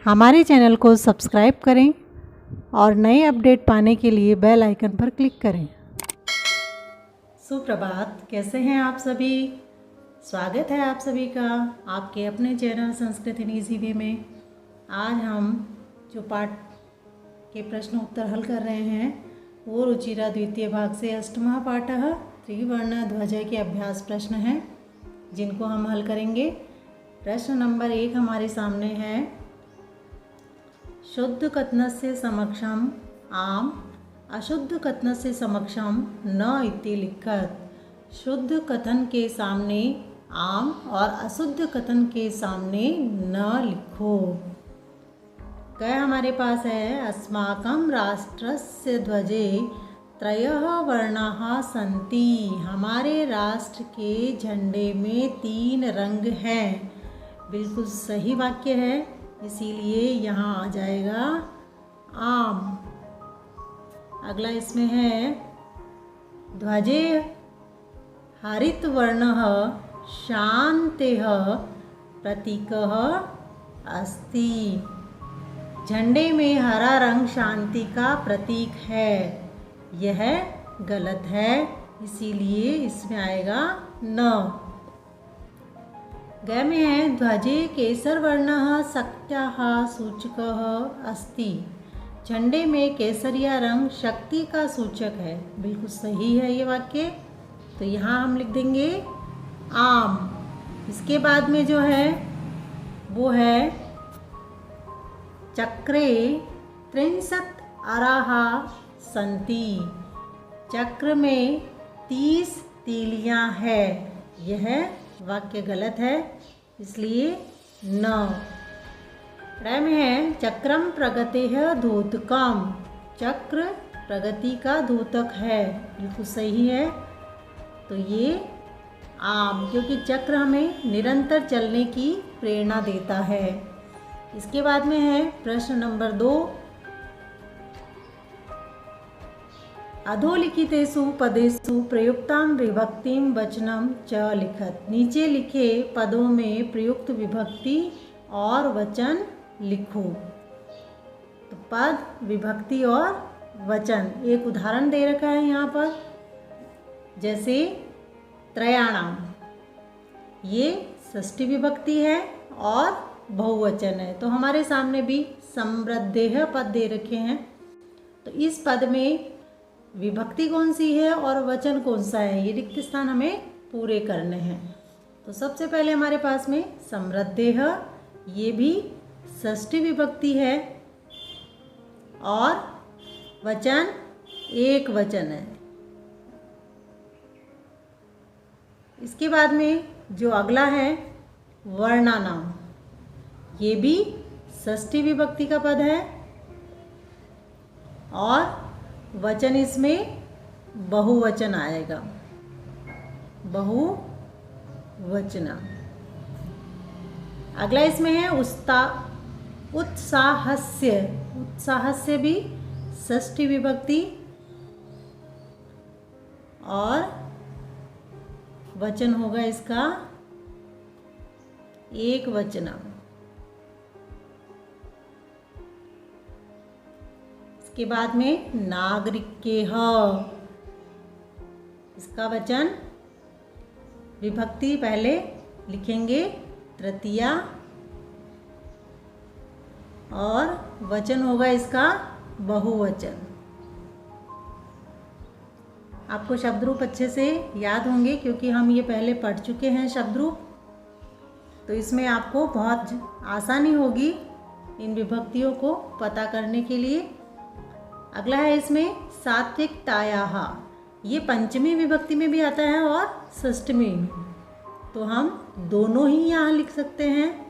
हमारे चैनल को सब्सक्राइब करें और नए अपडेट पाने के लिए बेल आइकन पर क्लिक करें। सुप्रभात, कैसे हैं आप सभी। स्वागत है आप सभी का आपके अपने channel Sanskrit in easy way में। आज हम जो पाठ के प्रश्न उत्तर हल कर रहे हैं वो रुचिरा द्वितीय भाग से अष्टमः पाठः त्रिवर्ण ध्वज के अभ्यास प्रश्न हैं जिनको हम हल करेंगे। प्रश्न नंबर 1 हमारे सामने है। शुद्ध कथनस्य समक्षम आम अशुद्ध कथनस्य समक्षम न इति लिखत। शुद्ध कथन के सामने आम और अशुद्ध कथन के सामने न लिखो। क्या हमारे पास है। अस्माकं राष्ट्रस्य ध्वजे त्रयः वर्णाः सन्ति। हमारे राष्ट्र के झंडे में 3 रंग हैं। बिल्कुल सही वाक्य है, इसीलिए यहाँ आ जाएगा आम। अगला इसमें है ध्वजे हरित वर्णः शान्तेः प्रतीकः अस्ति। झंडे में हरा रंग शांति का प्रतीक है। यह गलत है, इसीलिए इसमें आएगा न। ग में है ध्वजे केसर वर्णः शक्त्याः सूचकः अस्ति। झंडे में केसरिया रंग शक्ति का सूचक है। बिल्कुल सही है ये वाक्य, तो यहाँ हम लिख देंगे आम। इसके बाद में जो है वो है चक्रे 63 अराः सन्ति। चक्र में 30 तीलियां है। यह वाक्य गलत है, इसलिए न। त्र में है चक्रम प्रगतेः धूतकम। चक्र प्रगति का धूतक है। बिल्कुल सही है, तो ये आम, क्योंकि चक्र हमें निरंतर चलने की प्रेरणा देता है। इसके बाद में है प्रश्न नंबर 2। अधोलिखितेषु पदेषु प्रयुक्तां विभक्तिं वचनं च लिखत। नीचे लिखे पदों में प्रयुक्त विभक्ति और वचन लिखो। तो पद, विभक्ति और वचन, एक उदाहरण दे रखा है यहाँ पर, जैसे त्रयाणाम, ये षष्ठी विभक्ति है और बहुवचन है। तो हमारे सामने भी समृद्धेः पद दे रखे हैं। तो इस पद में विभक्ति कौन सी है और वचन कौन सा है, ये रिक्त स्थान हमें पूरे करने हैं। तो सबसे पहले हमारे पास में समृद्धेः, ये भी षष्ठी विभक्ति है और वचन एक वचन है। इसके बाद में जो अगला है वर्णानाम, ये भी षष्ठी विभक्ति का पद है और वचन इसमें बहुवचन आएगा, बहुवचना। अगला इसमें है उत्साहस्य। उत्साहस्य भी षष्ठी विभक्ति और वचन होगा इसका एक वचना। के बाद में नागरिकेः, इसका वचन विभक्ति पहले लिखेंगे तृतीया और वचन होगा इसका बहुवचन। आपको शब्द रूप अच्छे से याद होंगे क्योंकि हम ये पहले पढ़ चुके हैं शब्द रूप, तो इसमें आपको बहुत आसानी होगी इन विभक्तियों को पता करने के लिए। अगला है इसमें सात्विकतायाः, ये पंचमी विभक्ति में भी आता है और षष्ठी में, तो हम दोनों ही यहाँ लिख सकते हैं।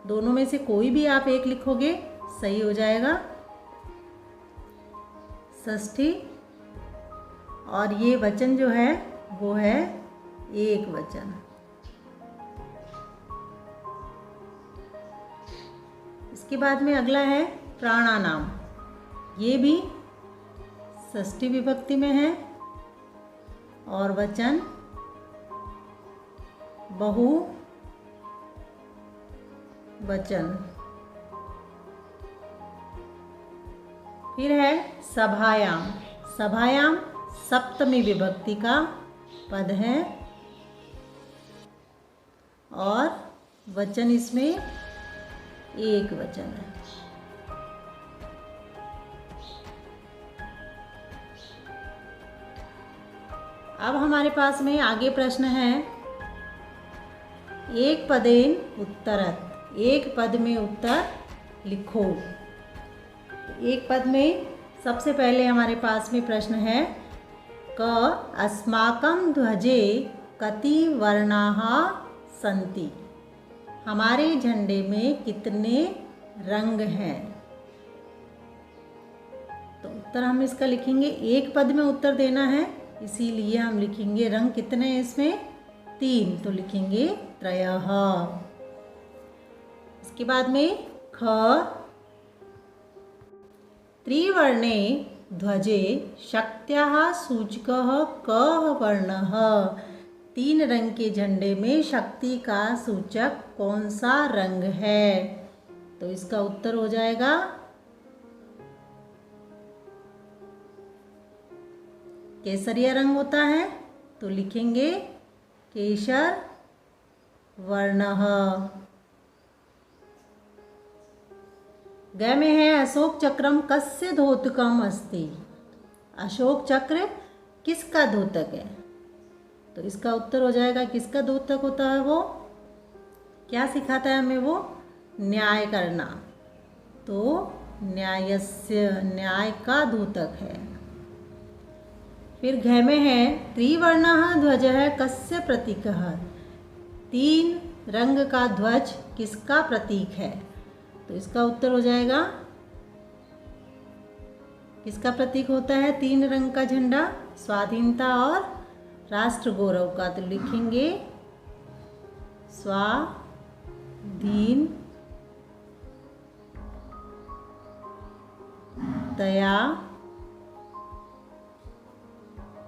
दोनों में से कोई भी आप एक लिखोगे सही हो जाएगा। षष्ठी और ये वचन जो है वो है एक वचन। इसके बाद में अगला है प्राणानाम, ये भी षष्ठी विभक्ति में है और वचन बहुवचन। फिर है सभायाम। सभायाम सप्तमी विभक्ति का पद है और वचन इसमें एक वचन है। अब हमारे पास में आगे प्रश्न है एक पदेन उत्तरत। एक पद में उत्तर लिखो। एक पद में सबसे पहले हमारे पास में प्रश्न है क अस्माकं ध्वजे कति वर्णाः सन्ति। हमारे झंडे में कितने रंग हैं। तो उत्तर हम इसका लिखेंगे, एक पद में उत्तर देना है इसीलिए हम लिखेंगे रंग कितने हैं इसमें 3, तो लिखेंगे त्रयः। इसके बाद में ख त्रिवर्णे ध्वजे शक्त्याः सूचकः कः वर्णः। 3 रंग के झंडे में शक्ति का सूचक कौन सा रंग है। तो इसका उत्तर हो जाएगा केसरिया रंग होता है, तो लिखेंगे केशर वर्णः। ग में है अशोक चक्रम कस्य धोतकम अस्ति। अशोक चक्र किसका धोतक है। तो इसका उत्तर हो जाएगा किसका धोतक होता है, वो क्या सिखाता है हमें, वो न्याय करना। तो न्यायस्य, न्याय का धोतक है। फिर घ में है त्रिवर्णः ध्वजः कस्य प्रतीकः। 3 रंग का ध्वज किसका प्रतीक है। तो इसका उत्तर हो जाएगा किसका प्रतीक होता है 3 रंग का झंडा, स्वाधीनता और राष्ट्र गौरव का। तो लिखेंगे स्वाधीनतया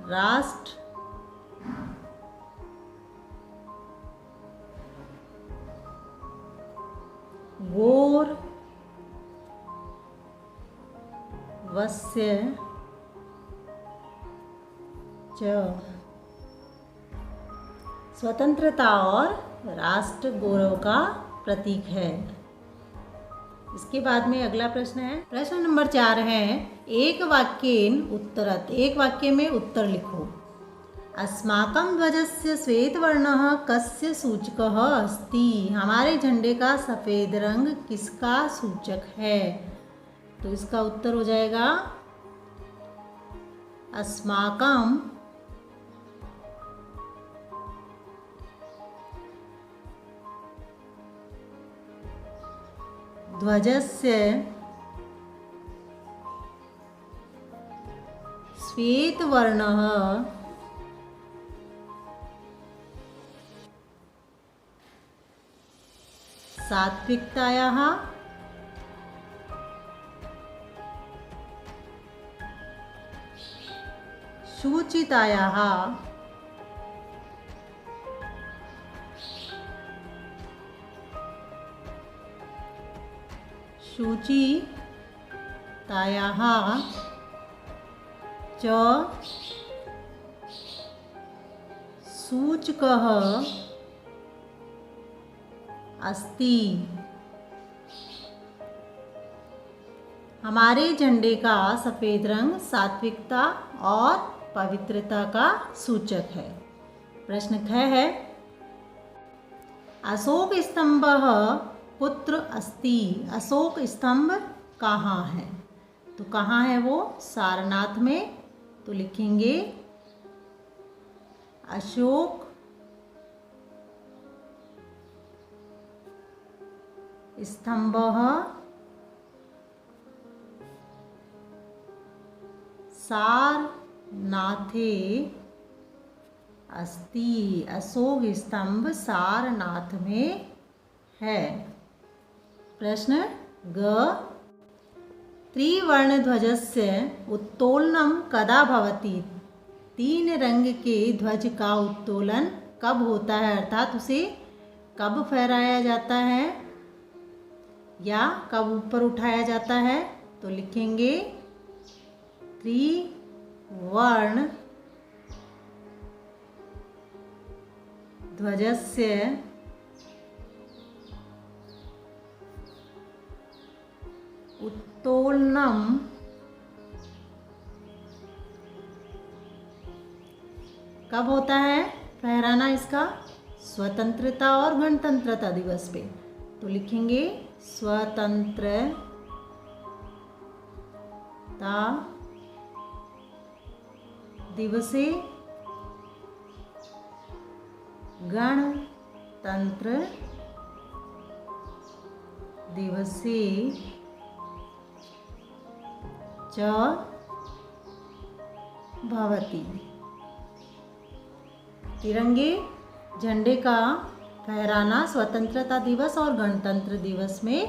राष्ट्र गौरवस्य च। स्वतंत्रता और राष्ट्र गौरव का प्रतीक है। इसके बाद में अगला प्रश्न है, प्रश्न नंबर 4 है एक वाक्येन उत्तरत। एक वाक्य में उत्तर लिखो। अस्माकं ध्वजस्य श्वेतवर्णः कस्य सूचकः अस्ति। हमारे झंडे का सफ़ेद रंग किसका सूचक है। तो इसका उत्तर हो जाएगा अस्माकं ध्वजस्य श्वेतवर्णः सात्विकतायाः शुचितायाः शुचितायाः च सूचकः अस्ति। हमारे झंडे का सफ़ेद रंग सात्विकता और पवित्रता का सूचक है। प्रश्न ख है अशोक स्तंभः कुत्र अस्ति। अशोक स्तंभ कहाँ है। तो कहाँ है वो, सारनाथ में। तो लिखेंगे अशोक स्तंभः सारनाथे अस्ति। अशोक स्तंभ सारनाथ में है। प्रश्न ग त्रिवर्णध्वजस्य उत्तोलनं कदा भवति। 3 रंग के ध्वज का उत्तोलन कब होता है, अर्थात उसे कब फहराया जाता है या कब ऊपर उठाया जाता है। तो लिखेंगे त्रिवर्ण ध्वजस्य उत्तोलनम कब होता है फहराना इसका? स्वतंत्रता और गणतंत्रता दिवस पे। तो लिखेंगे स्वतंत्रता दिवसे गणतंत्र दिवसे च भवति। तिरंगे झंडे का फहराना स्वतंत्रता दिवस और गणतंत्र दिवस में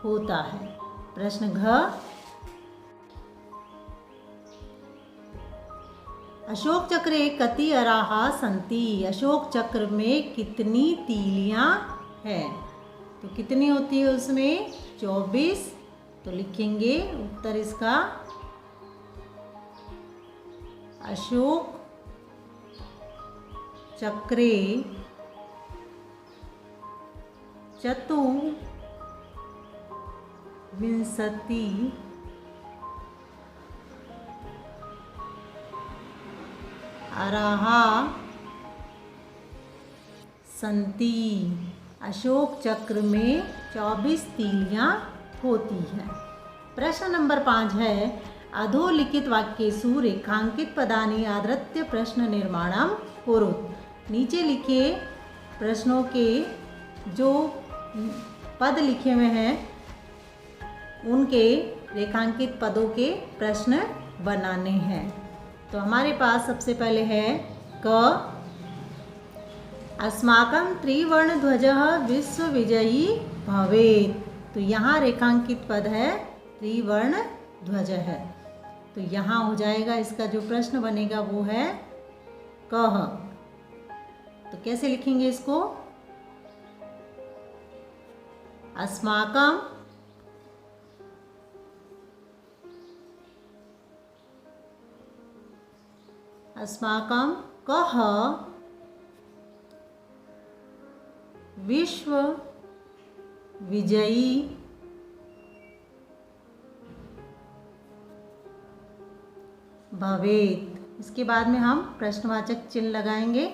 होता है। प्रश्न घ, अशोक चक्रे कति अराः सन्ति? अशोक चक्र में कितनी तीलियां हैं? तो कितनी होती है उसमें? 24। तो लिखेंगे उत्तर इसका अशोक चक्रे चतुर्विंशति अराः सन्ति। अशोक चक्र में 24 तीलियां होती हैं। प्रश्न नंबर 5 है अधोलिखित वाक्येषु रेखांकित पदानि आधृत्य प्रश्न निर्माणम कुरुत। नीचे लिखे प्रश्नों के जो पद लिखे हुए हैं उनके रेखांकित पदों के प्रश्न बनाने हैं। तो हमारे पास सबसे पहले है क, अस्माकं त्रिवर्णध्वजः विश्वविजयी भवेत्। तो यहाँ रेखांकित पद है त्रिवर्ण ध्वज है। तो यहाँ हो जाएगा इसका जो प्रश्न बनेगा वो है कह। तो कैसे लिखेंगे इसको? अस्माकं कः विश्व विजयी भवेत्। इसके बाद में हम प्रश्नवाचक चिन्ह लगाएंगे।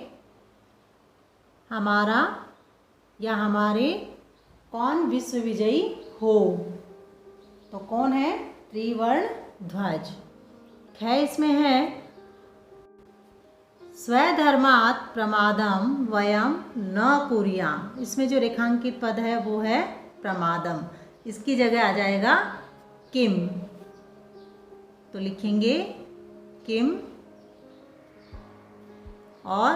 हमारा या हमारे कौन विश्व विजयी हो? तो कौन है? त्रिवर्ण ध्वज। ख इसमें है स्वधर्मात् प्रमादम वयम न कुर्याम। इसमें जो रेखांकित पद है वो है प्रमादम। इसकी जगह आ जाएगा किम। तो लिखेंगे किम और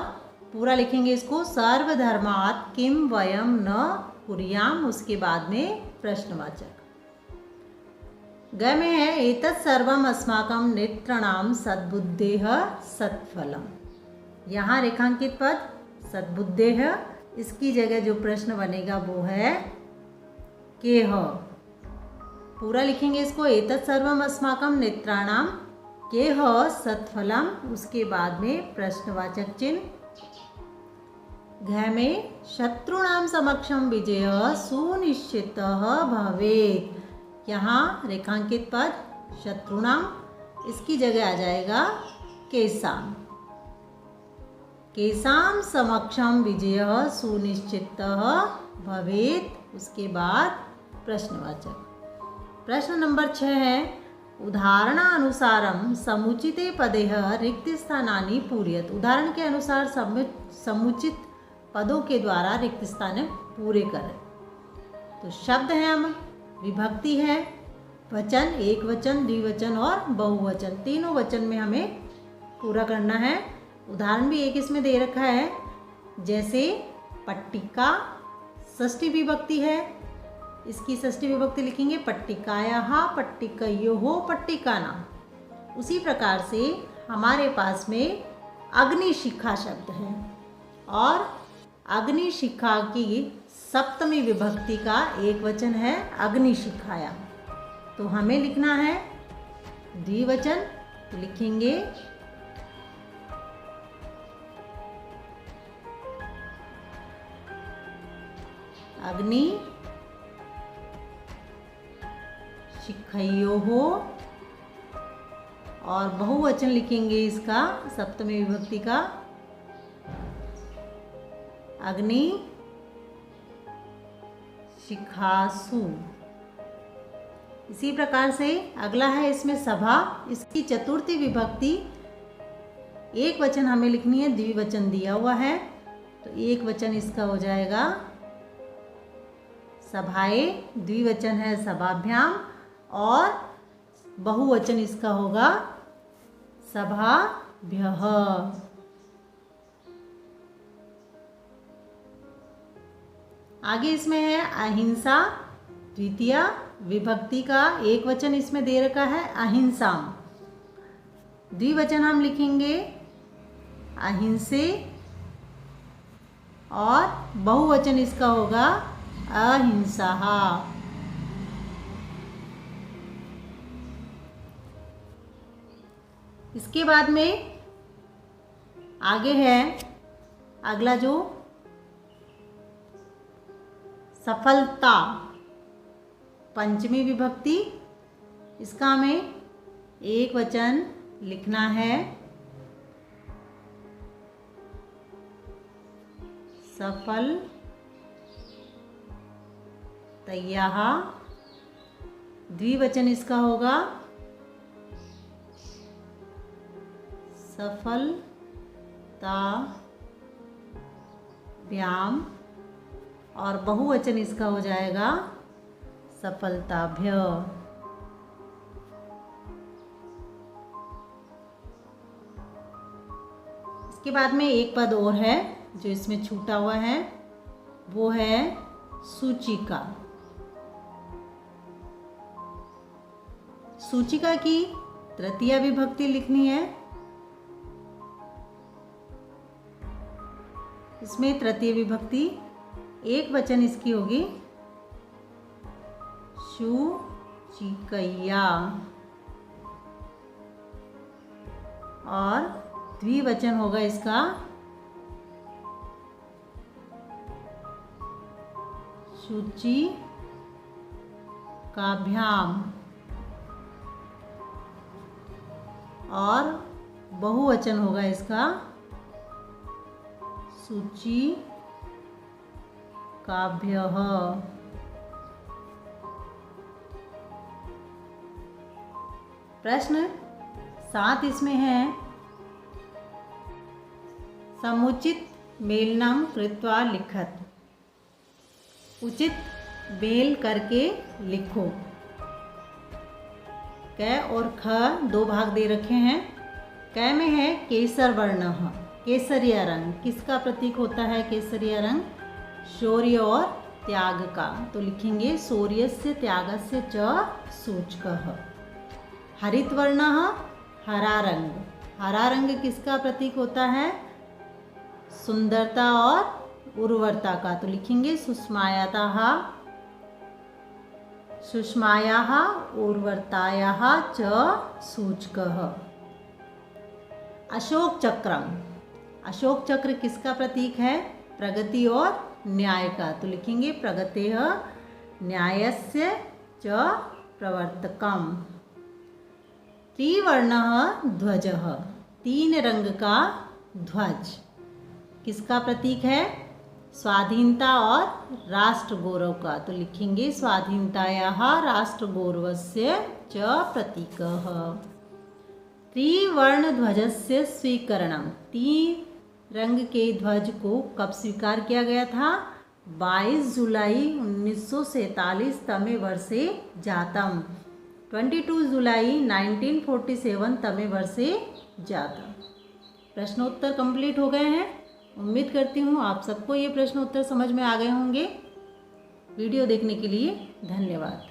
पूरा लिखेंगे इसको सर्वधर्मात् किम वयम न कुर्याम। उसके बाद में प्रश्नवाचक। ग में है एतत् सर्वम अस्माकं नेत्राणां सद्बुद्धेः सत्फलम्। यहाँ रेखांकित पद सद्बुद्धेः। इसकी जगह जो प्रश्न बनेगा वो है केह। पूरा लिखेंगे इसको एतत् सर्वम अस्माकं नेत्राणां केह सत्फलम्। उसके बाद में प्रश्नवाचक चिन्ह। घ में शत्रुणां समक्षं विजयः सुनिश्चितः भवेत्। यहाँ रेखांकित पद शत्रुणां। इसकी जगह आ जाएगा केसाम। केसाम समक्षम विजयः सुनिश्चितः भवेत्। उसके बाद प्रश्नवाचक। प्रश्न नंबर 6 है उदाहरणानुसारं समुचिते पदेः रिक्तस्थानानि पूरयेत्। उदाहरण के अनुसार समुचित पदों के द्वारा रिक्त स्थान पूरे करें। तो शब्द हैं हम, विभक्ति है, वचन, एक वचन, द्विवचन और बहुवचन। तीनों वचन में हमें पूरा करना है। उदाहरण भी एक इसमें दे रखा है, जैसे पट्टिका षष्ठी विभक्ति है। इसकी षष्ठी विभक्ति लिखेंगे पट्टिकायाः, पट्टिकयोः, पट्टिकानां। उसी प्रकार से हमारे पास में अग्निशिखा शब्द है और अग्निशिखा की सप्तमी विभक्ति का एक वचन है अग्निशिखाया। तो हमें लिखना है द्विवचन तो लिखेंगे अग्नि शिखयोः, और बहुवचन लिखेंगे इसका सप्तमी विभक्ति का अग्नि शिखासु। इसी प्रकार से अगला है इसमें सभा। इसकी चतुर्थी विभक्ति एक वचन हमें लिखनी है, द्विवचन दिया हुआ है, तो एक वचन इसका हो जाएगा सभाए, द्विवचन है सभाभ्याम, और बहुवचन इसका होगा सभाभ्यः। आगे इसमें है अहिंसा, द्वितीय विभक्ति का एक वचन इसमें दे रखा है अहिंसा, द्विवचन हम लिखेंगे अहिंसे, और बहुवचन इसका होगा अहिंसाः। इसके बाद में आगे है अगला जो सफलता, पंचमी विभक्ति, इसका हमें एक वचन लिखना है सफलतयाः, द्विवचन इसका होगा सफलताभ्याम, और बहुवचन इसका हो जाएगा सफलताभ्य। इसके बाद में एक पद और है जो इसमें छूटा हुआ है, वो है सूचिका। सूचिका की तृतीय विभक्ति लिखनी है। इसमें तृतीय विभक्ति एक वचन इसकी होगी शुचिकय्या, और द्विवचन होगा इसका शुचिकाभ्याम, और बहुवचन होगा इसका शुचिकाभ्यः। प्रश्न 7 इसमें है समुचित मेलनम कृत्वा लिखत, उचित मेल करके लिखो। क और ख दो भाग दे रखे हैं। क में है केसर वर्ण, केसरिया रंग, किसका प्रतीक होता है केसरिया रंग? शौर्य और त्याग का, तो लिखेंगे शौर्यस्य त्यागस्य च सूचकः। हरित वर्ण हरा रंग, हरा रंग किसका प्रतीक होता है? सुंदरता और उर्वरता का, तो लिखेंगे सुष्मायाताः, सुष्मायाः उर्वरतायाः च सूचकः। अशोक चक्रम, अशोक चक्र किसका प्रतीक है? प्रगति और न्याय का, तो लिखेंगे प्रगतेः न्यायस्य च प्रवर्तकम्। त्रिवर्णः ध्वजः, 3 रंग का ध्वज किसका प्रतीक है? स्वाधीनता और राष्ट्र गौरव का, तो लिखेंगे स्वाधीनतायाः राष्ट्रगौरवस्य च प्रतीकः। त्रिवर्ण ध्वजस्य स्वीकरणम, 3 रंग के ध्वज को कब स्वीकार किया गया था? 22 जुलाई 1947 तमे वर्षे जातम, 22 जुलाई 1947 तमे वर्षे जातम। प्रश्नोत्तर कंप्लीट हो गए हैं। उम्मीद करती हूँ आप सबको ये प्रश्नोत्तर समझ में आ गए होंगे। वीडियो देखने के लिए धन्यवाद।